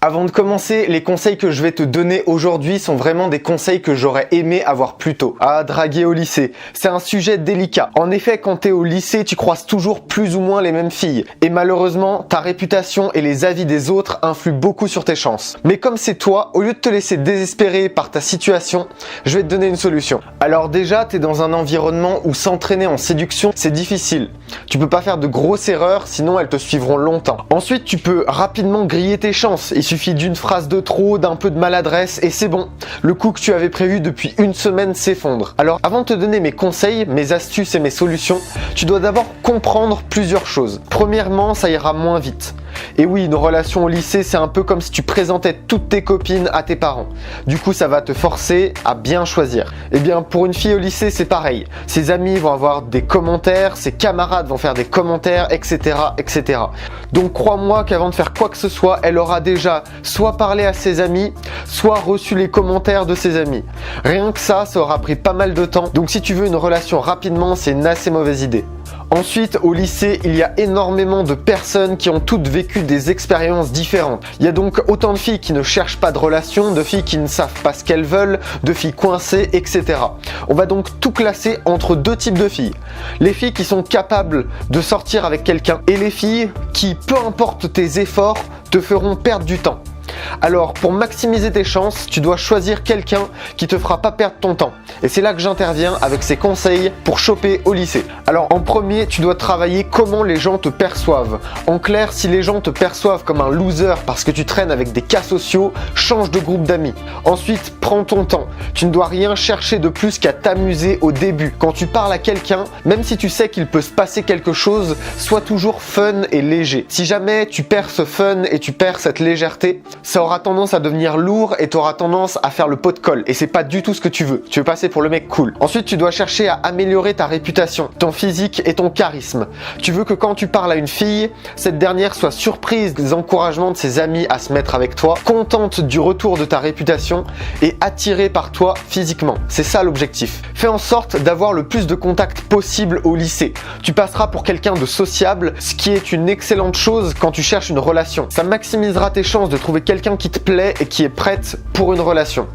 Avant de commencer, les conseils que je vais te donner aujourd'hui sont vraiment des conseils que j'aurais aimé avoir plus tôt. Ah, draguer au lycée, c'est un sujet délicat. En effet, quand t'es au lycée, tu croises toujours plus ou moins les mêmes filles. Et malheureusement, ta réputation et les avis des autres influent beaucoup sur tes chances. Mais comme c'est toi, au lieu de te laisser désespérer par ta situation, je vais te donner une solution. Alors déjà, t'es dans un environnement où s'entraîner en séduction, c'est difficile. Tu peux pas faire de grosses erreurs, sinon elles te suivront longtemps. Ensuite, tu peux rapidement griller tes chances. Il suffit d'une phrase de trop, d'un peu de maladresse et c'est bon. Le coup que tu avais prévu depuis une semaine s'effondre. Alors avant de te donner mes conseils, mes astuces et mes solutions, tu dois d'abord comprendre plusieurs choses. Premièrement, ça ira moins vite. Et oui, une relation au lycée, c'est un peu comme si tu présentais toutes tes copines à tes parents. Du coup, ça va te forcer à bien choisir. Eh bien, pour une fille au lycée, c'est pareil. Ses amis vont avoir des commentaires, ses camarades vont faire des commentaires, etc., etc. Donc, crois-moi qu'avant de faire quoi que ce soit, elle aura déjà soit parlé à ses amis, soit reçu les commentaires de ses amis. Rien que ça aura pris pas mal de temps. Donc, si tu veux une relation rapidement, c'est une assez mauvaise idée. Ensuite, au lycée, il y a énormément de personnes qui ont toutes vécu des expériences différentes. Il y a donc autant de filles qui ne cherchent pas de relation, de filles qui ne savent pas ce qu'elles veulent, de filles coincées, etc. On va donc tout classer entre deux types de filles. Les filles qui sont capables de sortir avec quelqu'un et les filles qui, peu importe tes efforts, te feront perdre du temps. Alors, pour maximiser tes chances, tu dois choisir quelqu'un qui te fera pas perdre ton temps. Et c'est là que j'interviens avec ces conseils pour choper au lycée. Alors, en premier, tu dois travailler comment les gens te perçoivent. En clair, si les gens te perçoivent comme un loser parce que tu traînes avec des cas sociaux, change de groupe d'amis. Ensuite, prends ton temps. Tu ne dois rien chercher de plus qu'à t'amuser au début. Quand tu parles à quelqu'un, même si tu sais qu'il peut se passer quelque chose, sois toujours fun et léger. Si jamais tu perds ce fun et tu perds cette légèreté, ça aura tendance à devenir lourd et tu auras tendance à faire le pot de colle. Et c'est pas du tout ce que tu veux. Tu veux passer pour le mec cool. Ensuite, tu dois chercher à améliorer ta réputation, ton physique et ton charisme. Tu veux que quand tu parles à une fille, cette dernière soit surprise des encouragements de ses amis à se mettre avec toi, contente du retour de ta réputation et attirée par toi physiquement. C'est ça l'objectif. Fais en sorte d'avoir le plus de contacts possible au lycée. Tu passeras pour quelqu'un de sociable, ce qui est une excellente chose quand tu cherches une relation. Ça maximisera tes chances de trouver quelqu'un qui te plaît et qui est prête pour une relation.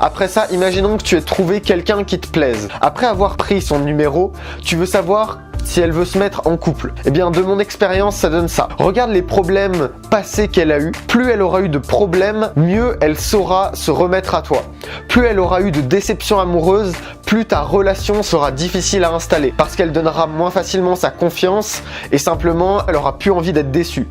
Après ça, imaginons que tu aies trouvé quelqu'un qui te plaise. Après avoir pris son numéro, tu veux savoir si elle veut se mettre en couple. Eh bien, de mon expérience, ça donne ça. Regarde les problèmes passés qu'elle a eu. Plus elle aura eu de problèmes, mieux elle saura se remettre à toi. Plus elle aura eu de déceptions amoureuses, plus ta relation sera difficile à installer parce qu'elle donnera moins facilement sa confiance et simplement, elle aura plus envie d'être déçue.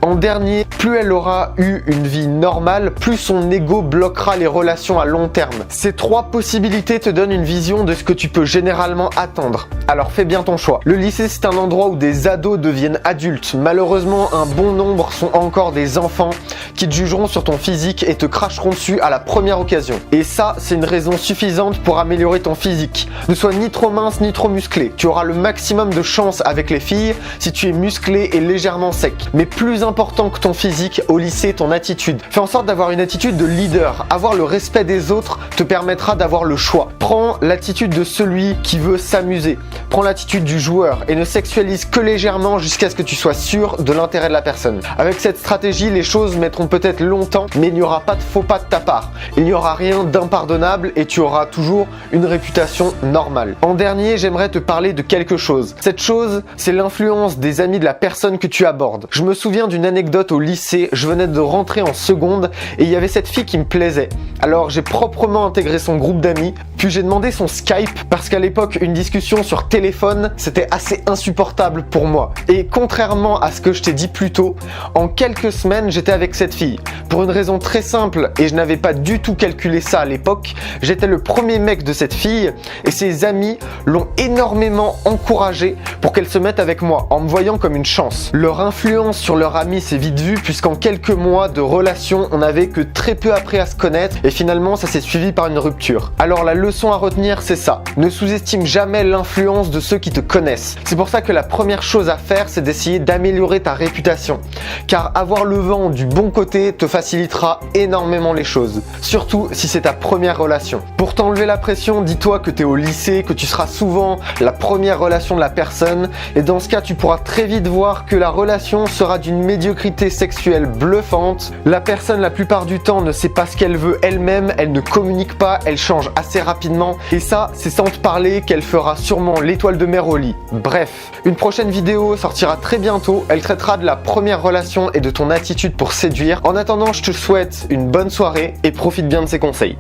En dernier, plus elle aura eu une vie normale, plus son ego bloquera les relations à long terme. Ces trois possibilités te donnent une vision de ce que tu peux généralement attendre. Alors fais bien ton choix. Le lycée, c'est un endroit où des ados deviennent adultes. Malheureusement, un bon nombre sont encore des enfants qui te jugeront sur ton physique et te cracheront dessus à la première occasion. Et ça, c'est une raison suffisante pour améliorer ton physique. Ne sois ni trop mince ni trop musclé. Tu auras le maximum de chance avec les filles si tu es musclé et légèrement sec. Mais plus important que ton physique au lycée, ton attitude. Fais en sorte d'avoir une attitude de leader. Avoir le respect des autres te permettra d'avoir le choix. Prends l'attitude de celui qui veut s'amuser. Prends l'attitude du joueur et ne sexualise que légèrement jusqu'à ce que tu sois sûr de l'intérêt de la personne. Avec cette stratégie, les choses mettront peut-être longtemps, mais il n'y aura pas de faux pas de ta part. Il n'y aura rien d'impardonnable et tu auras toujours une réputation normale. En dernier, j'aimerais te parler de quelque chose. Cette chose, c'est l'influence des amis de la personne que tu abordes. Je me souviens d'une anecdote au lycée, je venais de rentrer en seconde et il y avait cette fille qui me plaisait. Alors j'ai proprement intégré son groupe d'amis, puis j'ai demandé son Skype parce qu'à l'époque une discussion sur téléphone c'était assez insupportable pour moi. Et contrairement à ce que je t'ai dit plus tôt, en quelques semaines j'étais avec cette fille. Pour une raison très simple et je n'avais pas du tout calculé ça à l'époque, j'étais le premier mec de cette fille et ses amis l'ont énormément encouragée pour qu'elle se mette avec moi en me voyant comme une chance. Leur influence sur leur ami s'est vite vue puisqu'en quelques mois de relation, on n'avait que très peu appris à se connaître et finalement ça s'est suivi par une rupture. Alors la leçon à retenir, c'est ça. Ne sous-estime jamais l'influence de ceux qui te connaissent. C'est pour ça que la première chose à faire, c'est d'essayer d'améliorer ta réputation. Car avoir le vent du bon côté te facilitera énormément les choses. Surtout si c'est ta première relation. Pour t'enlever la pression, dis-toi que tu es au lycée, que tu seras souvent la première relation de la personne, et dans ce cas, tu pourras très vite voir que la relation sera d'une médiocrité sexuelle bluffante. La personne, la plupart du temps, ne sait pas ce qu'elle veut elle-même, elle ne communique pas, elle change assez rapidement, et ça, c'est sans te parler qu'elle fera sûrement l'étoile de mer au lit. Bref, une prochaine vidéo sortira très bientôt, elle traitera de la première relation et de ton attitude pour séduire. En attendant, je te souhaite une bonne soirée et profite bien de ces conseils.